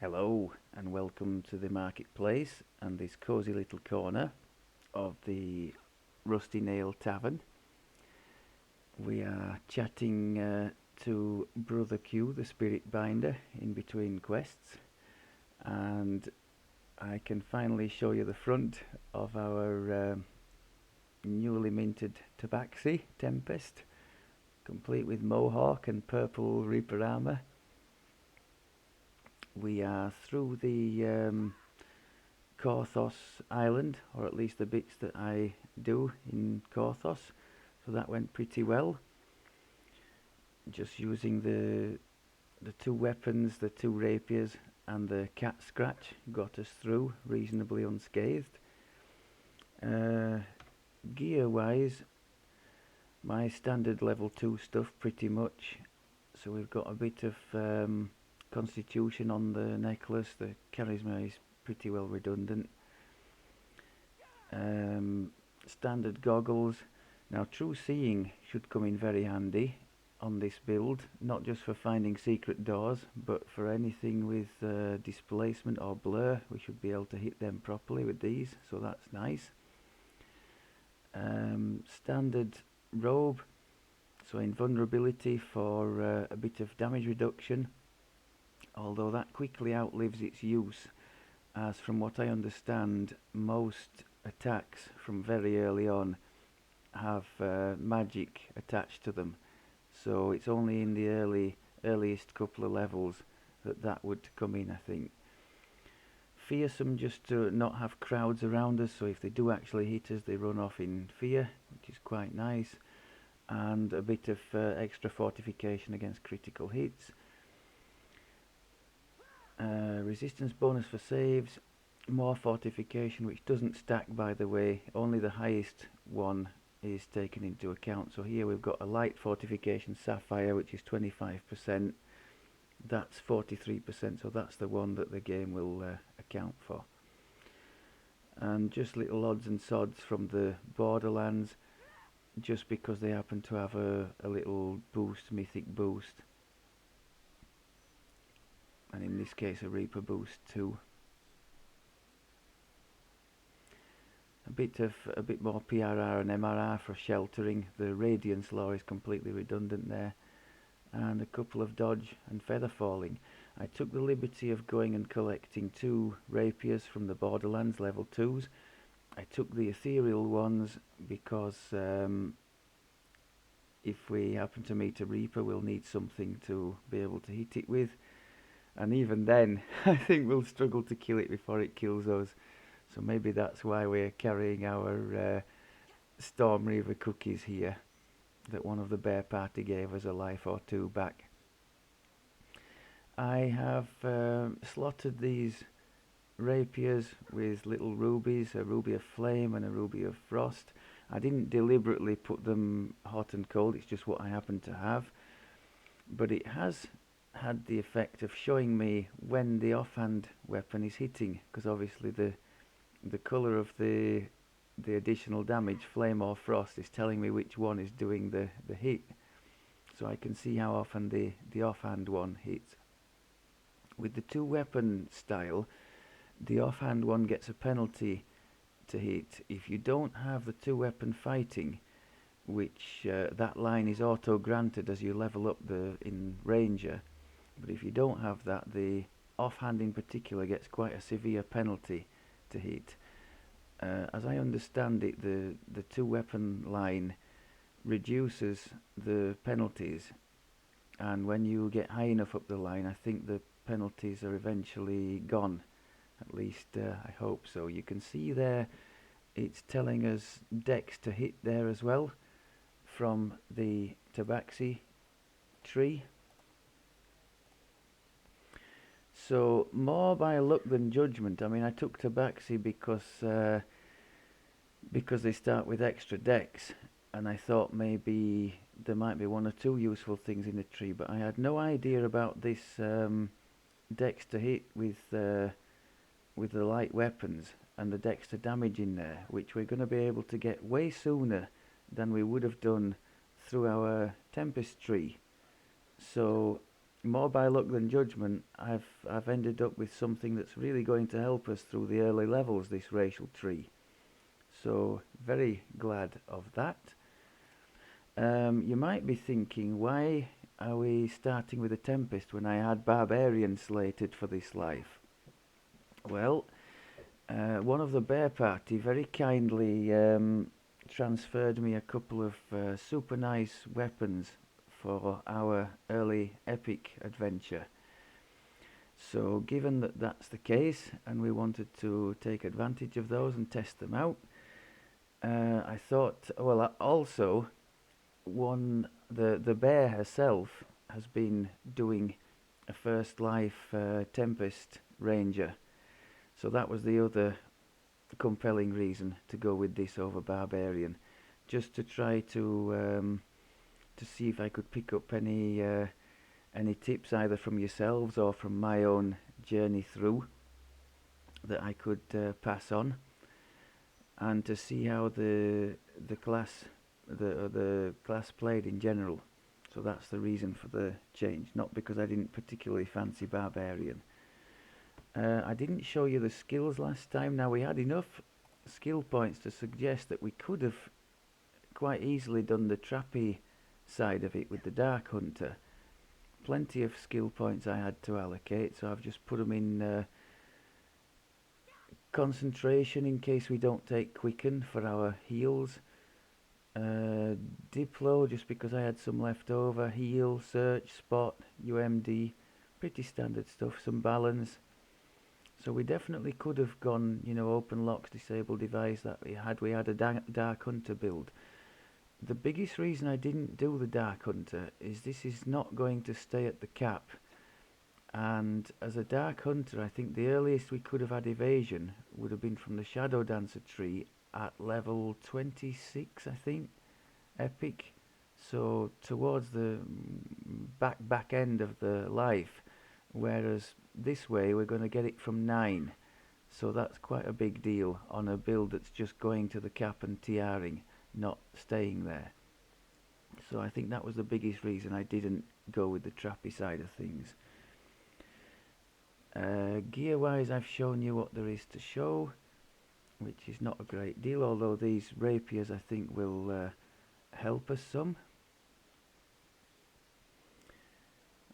Hello and welcome to the marketplace and this cosy little corner of the Rusty Nail Tavern. We are chatting to Brother Q, the spirit binder, in between quests, and I can finally show you the front of our newly minted tabaxi, Tempest, complete with mohawk and purple reaper armour. We are through the Korthos Island, or at least the bits that I do in Korthos, so that went pretty well. Just using the two weapons, the two rapiers and the cat scratch got us through reasonably unscathed. Uh, Gear wise, my standard level 2 stuff pretty much, so we've got a bit of constitution on the necklace. The charisma is pretty well redundant. Standard goggles. Now true seeing should come in very handy on this build, not just for finding secret doors, but for anything with displacement or blur. We should be able to hit them properly with these, so that's nice. Standard robe, so invulnerability for a bit of damage reduction, although that quickly outlives its use, as from what I understand most attacks from very early on have magic attached to them, so it's only in the earliest couple of levels that would come in, I think. Fearsome, just to not have crowds around us, so if they do actually hit us they run off in fear, which is quite nice. And a bit of extra fortification against critical hits. Resistance bonus for saves, more fortification, which doesn't stack, by the way, only the highest one is taken into account. So here we've got a light fortification sapphire, which is 25%, that's 43%, so that's the one that the game will account for. And just little odds and sods from the Borderlands, just because they happen to have a little boost, mythic boost, and in this case a Reaper boost too. A bit more PRR and MRR for sheltering. The Radiance Law is completely redundant there, and a couple of dodge and feather falling. I took the liberty of going and collecting 2 rapiers from the Borderlands level 2s. I took the ethereal ones because if we happen to meet a Reaper we'll need something to be able to hit it with, and even then I think we'll struggle to kill it before it kills us, so maybe that's why we're carrying our Storm Reaver cookies here, that one of the bear party gave us a life or 2 back. I have slotted these rapiers with little rubies, a ruby of flame and a ruby of frost. I didn't deliberately put them hot and cold, it's just what I happen to have, but it has had the effect of showing me when the offhand weapon is hitting, because obviously the colour of the additional damage, flame or frost, is telling me which one is doing the hit, so I can see how often the offhand one hits. With the 2 weapon style, the offhand one gets a penalty to hit if you don't have the 2 weapon fighting, which that line is auto granted as you level up in Ranger, but if you don't have that, the offhand in particular gets quite a severe penalty to hit. As I understand it, the 2 weapon line reduces the penalties, and when you get high enough up the line I think the penalties are eventually gone, at least I hope so. You can see there it's telling us dex to hit there as well from the tabaxi tree, so more by luck than judgment. I mean, I took tabaxi because they start with extra dex, and I thought maybe there might be 1 or 2 useful things in the tree, but I had no idea about this dex to hit with the light weapons and the dex to damage in there, which we're going to be able to get way sooner than we would have done through our Tempest tree. So more by luck than judgment, I've ended up with something that's really going to help us through the early levels, this racial tree. So very glad of that. You might be thinking, why are we starting with a Tempest when I had Barbarian slated for this life? Well, one of the Bear Party very kindly transferred me a couple of super nice weapons for our early epic adventure. So given that that's the case and we wanted to take advantage of those and test them out, I thought, well, also the bear herself has been doing a first life Tempest Ranger, so that was the other compelling reason to go with this over Barbarian, just to try to see if I could pick up any tips either from yourselves or from my own journey through that I could pass on, and to see how the class the class played in general. So that's the reason for the change, not because I didn't particularly fancy Barbarian. I didn't show you the skills last time. Now, we had enough skill points to suggest that we could have quite easily done the trappy side of it with the Dark Hunter. Plenty of skill points I had to allocate, so I've just put them in concentration in case we don't take Quicken for our heals. Diplo, just because I had some left over. Heal, Search, Spot, UMD, pretty standard stuff. Some Balance. So we definitely could have gone, open locks, disable device that we had. We had a Dark Hunter build. The biggest reason I didn't do the Dark Hunter is this is not going to stay at the cap. And as a Dark Hunter, I think the earliest we could have had evasion would have been from the Shadow Dancer tree at level 26, I think, epic. So towards the back end of the life, whereas this way we're going to get it from 9. So that's quite a big deal on a build that's just going to the cap and TRing, not staying there. So I think that was the biggest reason I didn't go with the trappy side of things. Gear wise, I've shown you what there is to show, which is not a great deal, although these rapiers I think will help us some.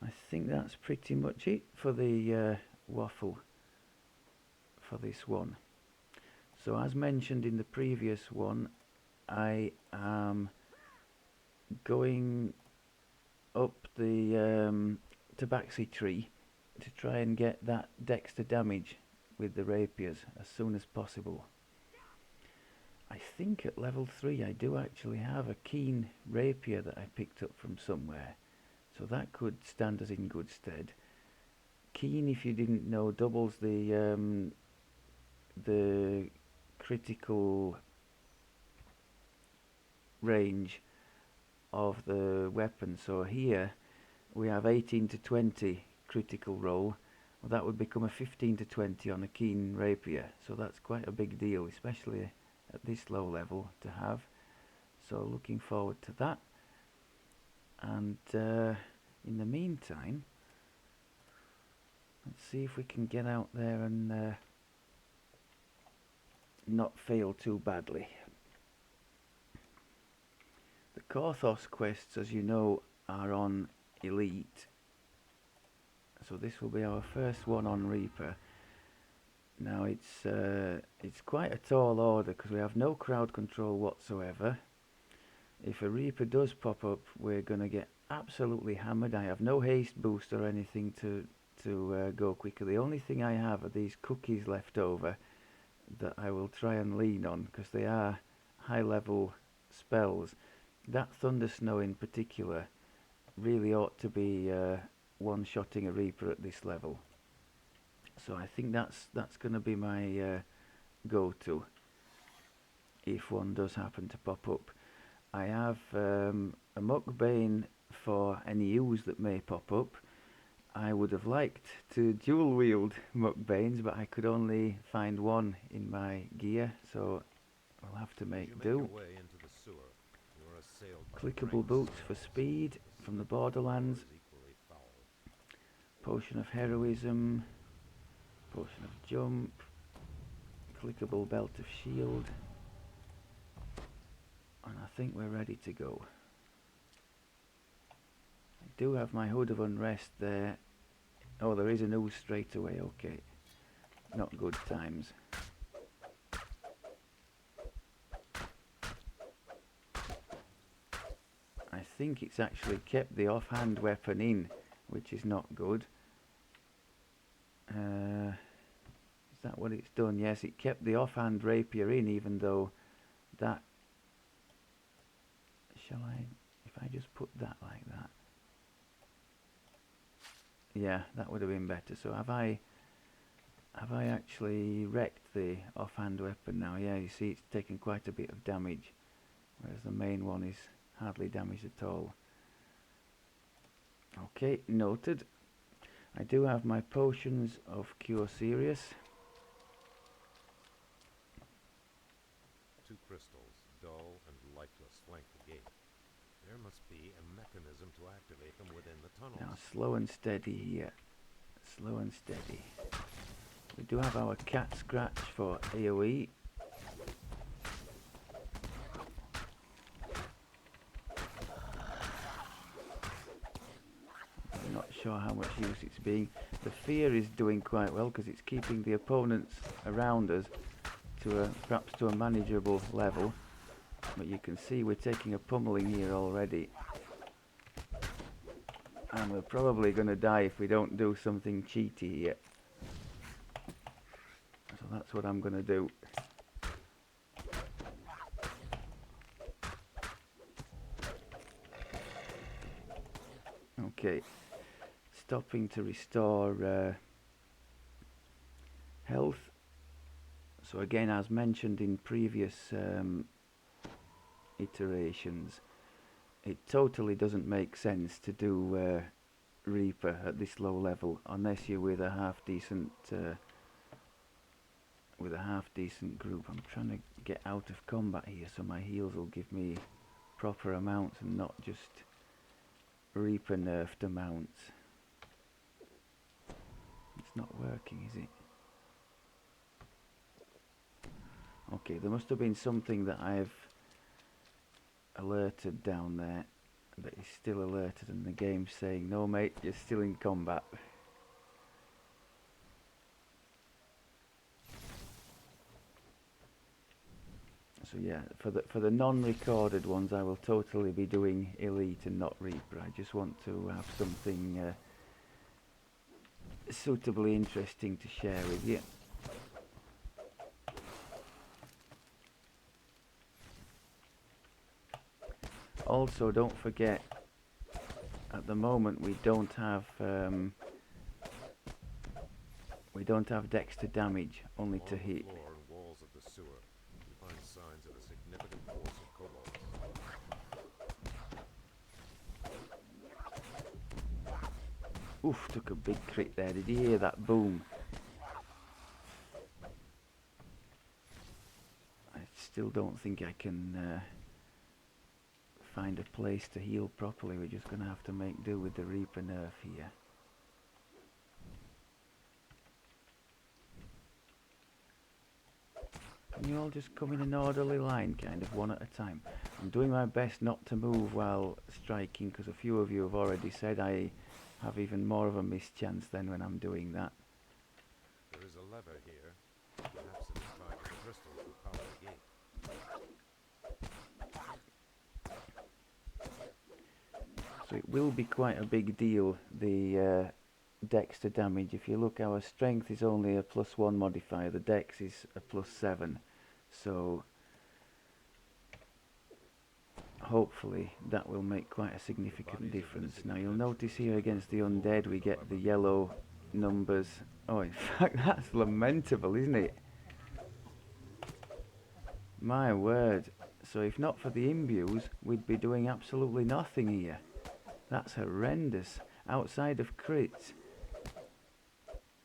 I think that's pretty much it for the waffle for this one. So as mentioned in the previous one, I am going up the tabaxi tree to try and get that dexter damage with the rapiers as soon as possible. I think at level 3 I do actually have a keen rapier that I picked up from somewhere, so that could stand us in good stead. Keen, if you didn't know, doubles the critical range of the weapon. So here we have 18 to 20 critical roll. Well, that would become a 15 to 20 on a keen rapier, so that's quite a big deal, especially at this low level to have. So looking forward to that. And in the meantime, let's see if we can get out there and not fail too badly. The Korthos quests, as you know, are on Elite, so this will be our first one on Reaper. Now it's quite a tall order because we have no crowd control whatsoever. If a Reaper does pop up, we're going to get absolutely hammered. I have no haste boost or anything to go quicker. The only thing I have are these cookies left over that I will try and lean on because they are high level spells. That Thunder Snow in particular really ought to be one-shotting a Reaper at this level. So I think that's going to be my go-to if one does happen to pop up. I have a Muckbane for any ooze that may pop up. I would have liked to dual wield Muckbanes, but I could only find one in my gear, so I'll have to make do. Clickable boots for speed from the Borderlands. Potion of heroism, potion of jump, clickable belt of shield, and I think we're ready to go. I do have my hood of unrest there. Oh, there is an ooze straight away, okay. Not good times. I think it's actually kept the offhand weapon in, which is not good. Is that what it's done? Yes, it kept the offhand rapier in, even though that... Shall I... If I just put that like that... Yeah, that would have been better. So have I actually wrecked the offhand weapon now? Yeah, you see it's taken quite a bit of damage, whereas the main one is hardly damaged at all. Okay, noted. I do have my potions of Cure Serious. 2 crystals, dull and lifeless, flank the gate. There must be a mechanism to activate them within the tunnels. Now slow and steady here. Slow and steady. We do have our cat scratch for AoE. I'm not sure how much use it's being. The fear is doing quite well because it's keeping the opponents around us to perhaps to a manageable level. But you can see we're taking a pummeling here already. And we're probably going to die if we don't do something cheaty here. So that's what I'm going to do. Okay. Stopping to restore health. So again, as mentioned in previous iterations, it totally doesn't make sense to do Reaper at this low level unless you're with a half decent group. I'm trying to get out of combat here so my heals will give me proper amounts and not just Reaper nerfed amounts. It's not working, is it? Okay, there must have been something that I've alerted down there that is still alerted and the game's saying, no mate, you're still in combat. So yeah, for the non-recorded ones I will totally be doing Elite and not Reaper. I just want to have something suitably interesting to share with you. Also, don't forget, at the moment we don't have dex to damage, only to hit. Along the floor and walls of the sewer, you find signs of a significant force of kobolds. Oof, took a big crit there. Did you hear that boom? I still don't think I can find a place to heal properly. We're just going to have to make do with the Reaper nerf here. Can you all just come in an orderly line, kind of one at a time? I'm doing my best not to move while striking, because a few of you have already said I have even more of a mischance than when I'm doing that. There is a lever here. Perhaps it is tied to the crystals that power the gate. So it will be quite a big deal, the dex to damage. If you look, our strength is only a +1 modifier, the dex is a +7. So hopefully that will make quite a significant difference. Now you'll notice here against the undead we get the yellow numbers. Oh, in fact that's lamentable, isn't it? My word. So if not for the imbues, we'd be doing absolutely nothing here. That's horrendous. Outside of crits,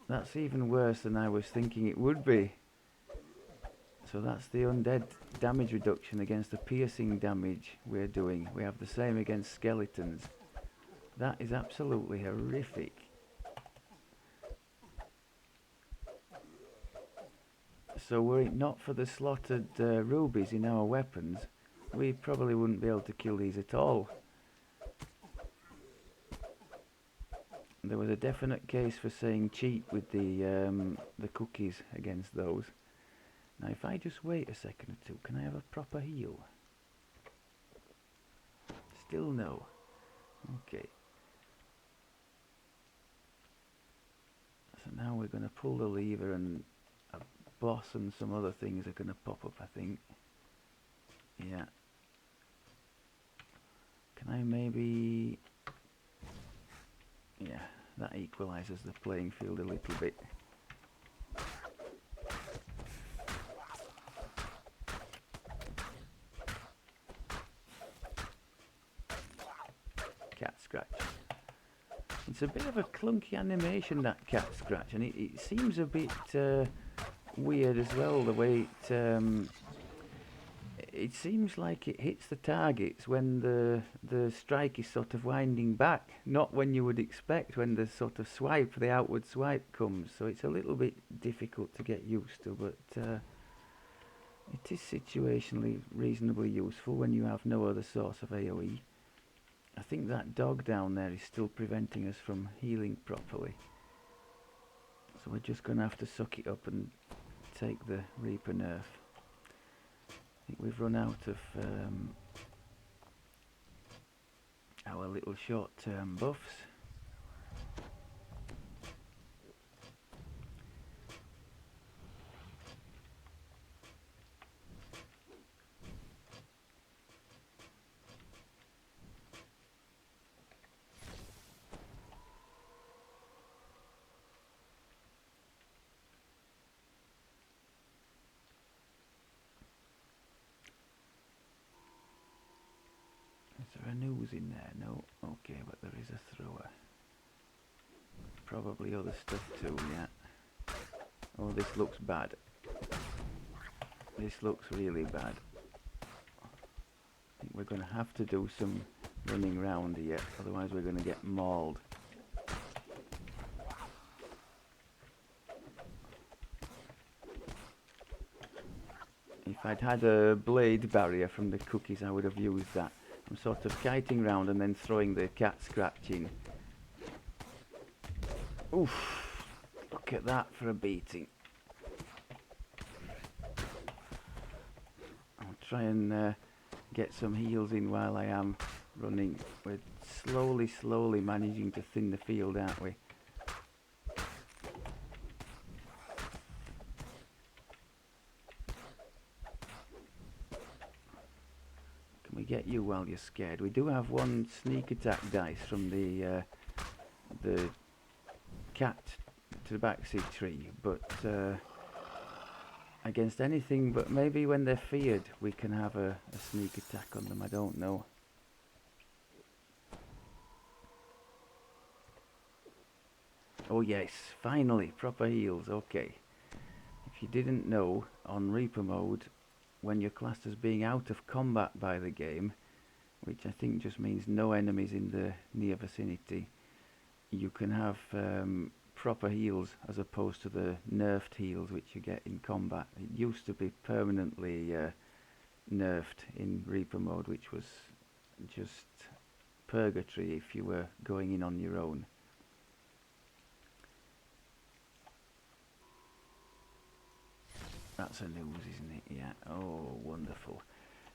that's even worse than I was thinking it would be. So that's the undead damage reduction against the piercing damage we're doing. We have the same against skeletons. That is absolutely horrific. So were it not for the slotted rubies in our weapons, we probably wouldn't be able to kill these at all. There was a definite case for saying cheat with the cookies against those. Now if I just wait a second or two, can I have a proper heal? Still no. Okay. So now we're going to pull the lever and a boss and some other things are going to pop up, I think. Yeah. Can I maybe... Yeah, that equalises the playing field a little bit. Cat scratch. It's a bit of a clunky animation, that cat scratch, and it seems a bit weird as well, the way it seems like it hits the targets when the strike is sort of winding back, not when you would expect when the sort of swipe, the outward swipe comes. So it's a little bit difficult to get used to, but it is situationally reasonably useful when you have no other source of AoE. I think that dog down there is still preventing us from healing properly. So we're just going to have to suck it up and take the Reaper nerf. I think we've run out of our little short-term buffs. Is there a news in there? No. Okay, but there is a thrower. Probably other stuff too, yeah. Oh, this looks bad. This looks really bad. I think we're going to have to do some running round here, otherwise we're going to get mauled. If I'd had a blade barrier from the cookies, I would have used that. I'm sort of kiting round and then throwing the cat scratch in. Oof! Look at that for a beating. I'll try and get some heals in while I am running. We're slowly managing to thin the field, aren't we? Can we get you while you're scared? We do have one sneak attack dice from the cat to the backseat tree, but against anything, but maybe when they're feared we can have a sneak attack on them, I don't know. Oh yes, finally, proper heals, okay. If you didn't know, on Reaper mode, when you're classed as being out of combat by the game, which I think just means no enemies in the near vicinity, you can have proper heals as opposed to the nerfed heals which you get in combat. It used to be permanently nerfed in Reaper mode, which was just purgatory if you were going in on your own. That's a news, isn't it? Yeah. Oh, wonderful.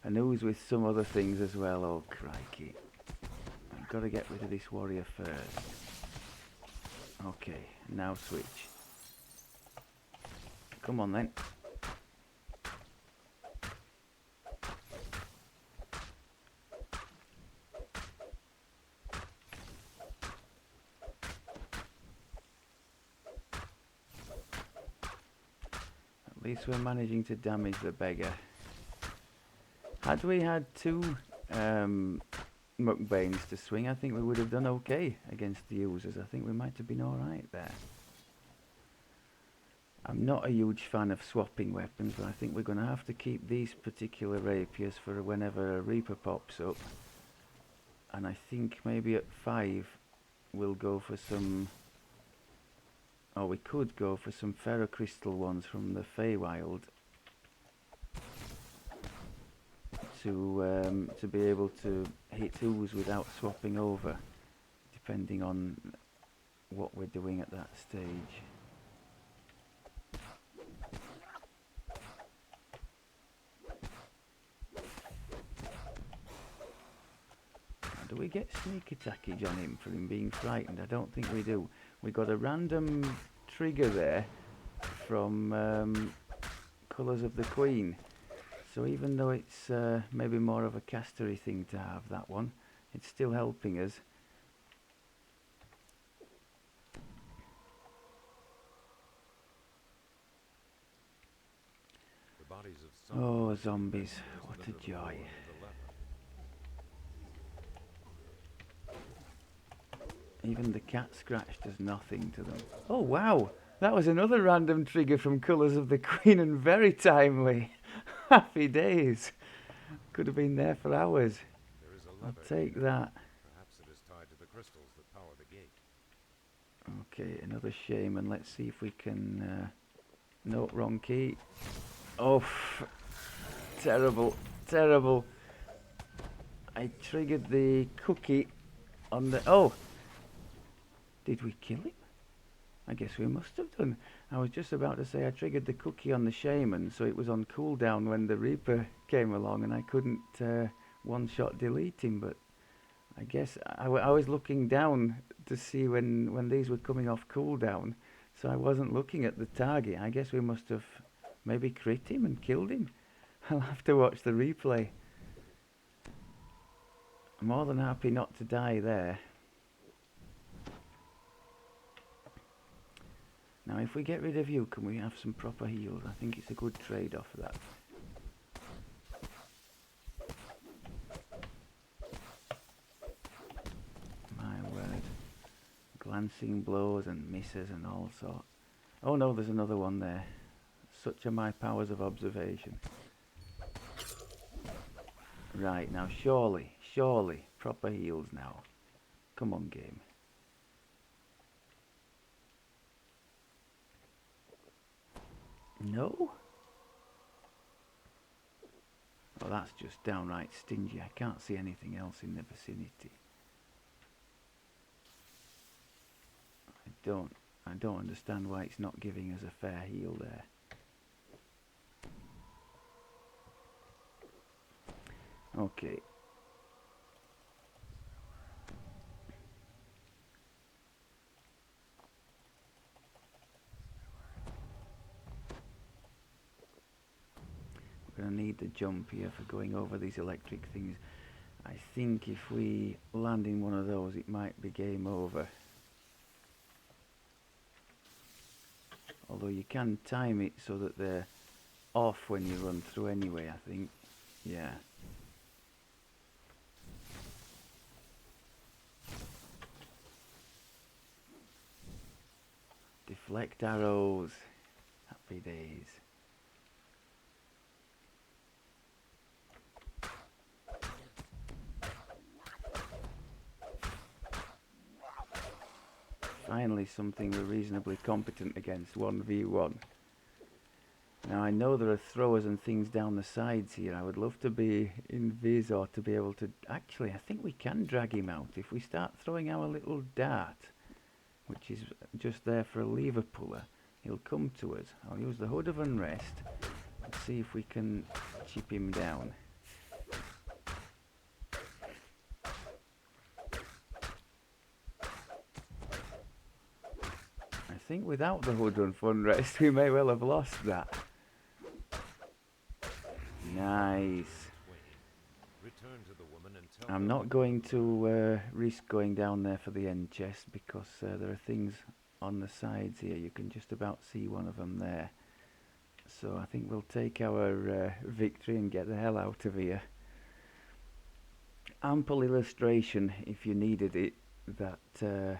A news with some other things as well. Oh, crikey. I've got to get rid of this warrior first. Okay, now switch. Come on then. At least we're managing to damage the beggar. Had we had two mukbanes to swing, I think we would have done okay against the users. I think we might have been alright there. I'm not a huge fan of swapping weapons, but I think we're going to have to keep these particular rapiers for whenever a Reaper pops up. And I think maybe at 5 we'll go for some... or we could go for some ferrocrystal ones from the Feywild to be able to hit ooze without swapping over, depending on what we're doing at that stage. Do we get sneak attackage on him for him being frightened? I don't think we do. We got a random trigger there from Colours of the Queen. So even though it's maybe more of a castery thing to have that one, it's still helping us. The bodies of some Oh, zombies. What a joy. Even the cat scratch does nothing to them. Oh, wow. That was another random trigger from Colours of the Queen, and very timely. Happy days. Could have been there for hours. There is a I'll lever take here. that. Perhaps it is tied to the crystals that power the gate. Okay, another shaman. Let's see if we can... no, wrong key. Oh, terrible, terrible. I triggered the cookie on the... Oh! Did we kill him? I guess we must have done. I was just about to say I triggered the cookie on the shaman, so it was on cooldown when the Reaper came along and I couldn't one-shot delete him, but I guess I was looking down to see when these were coming off cooldown, so I wasn't looking at the target. I guess we must have maybe crit him and killed him. I'll have to watch the replay. I'm more than happy not to die there. Now if we get rid of you, can we have some proper heals? I think it's a good trade-off for that. My word. Glancing blows and misses and all sorts. Oh no, there's another one there. Such are my powers of observation. Right, now surely, proper heals now. Come on, game. No? Oh, that's just downright stingy. I can't see anything else in the vicinity. I don't understand why it's not giving us a fair heal there. Okay. We're going to need the jump here for going over these electric things. I think if we land in one of those, it might be game over. Although you can time it so that they're off when you run through anyway, I think. Yeah. Deflect arrows. Happy days. Finally something we're reasonably competent against, 1v1. Now I know there are throwers and things down the sides here. I would love to be in Viz or to be able to... Actually, I think we can drag him out if we start throwing our little dart, which is just there for a lever puller. He'll come to us. I'll use the Hood of Unrest and see if we can chip him down. I think without the Hood of Unrest we may well have lost that. Nice. I'm not going to risk going down there for the end chest because there are things on the sides here. You can just about see one of them there. So I think we'll take our victory and get the hell out of here. Ample illustration, if you needed it, that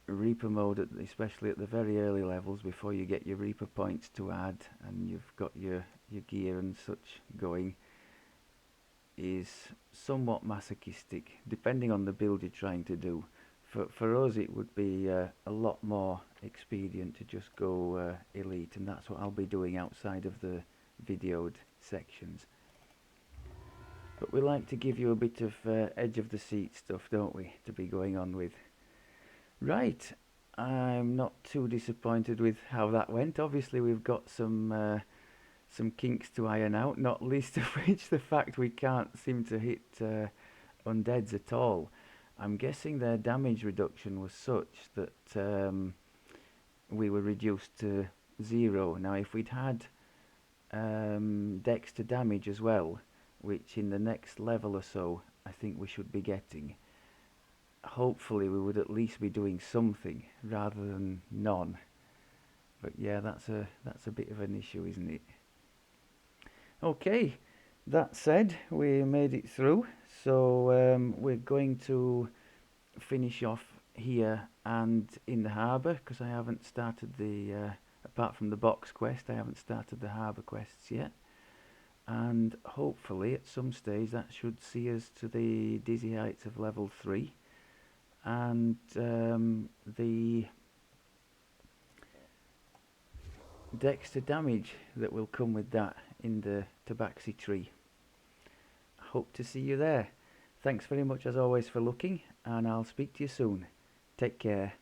Reaper mode, especially at the very early levels before you get your Reaper points to add and you've got your gear and such going, is somewhat masochistic, depending on the build you're trying to do. For us, it would be a lot more expedient to just go elite, and that's what I'll be doing outside of the videoed sections. But we like to give you a bit of edge of the seat stuff, don't we, to be going on with. Right, I'm not too disappointed with how that went. Obviously, we've got some kinks to iron out, not least of which the fact we can't seem to hit undeads at all. I'm guessing their damage reduction was such that we were reduced to 0. Now, if we'd had dex to damage as well, which in the next level or so I think we should be getting, hopefully we would at least be doing something rather than none. But yeah, that's a bit of an issue, isn't it? Okay, that said, we made it through, so we're going to finish off here and in the harbour, because I haven't started the apart from the box quest, I haven't started the harbour quests yet, and hopefully at some stage that should see us to the dizzy heights of level 3, and the dex to damage that will come with that in the tabaxi tree. Hope to see you there. Thanks very much as always for looking, and I'll speak to you soon. Take care.